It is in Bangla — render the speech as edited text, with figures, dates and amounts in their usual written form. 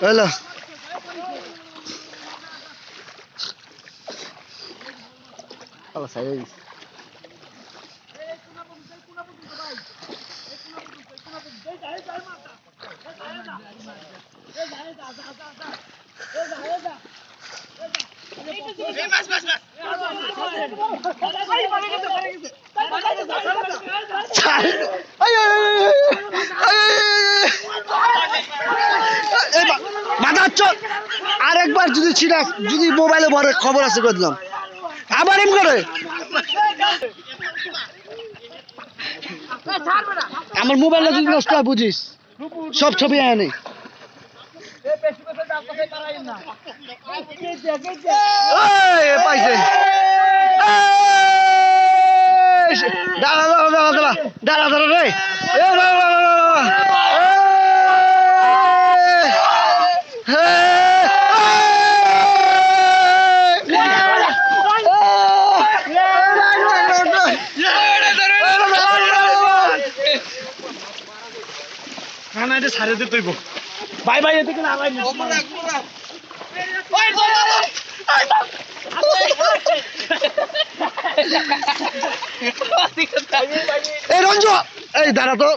Hello. Apa saya? আরেকবার যদি ছিড়া যদি মোবাইলে ভরে খবর আছে করে দিলাম আবার এম করে আমার মোবাইলটা যদি নষ্ট হয় বুঝিস সব ছবি আনে পাইছে দাঁড়া দাঁড়া দাঁড়া দাঁড়া দাঁড়া রে না এটা ছাড়ে দিতে হইব বাই বাই এদিকে না ভাই এই রঞ্জু এই দাঁড়া তো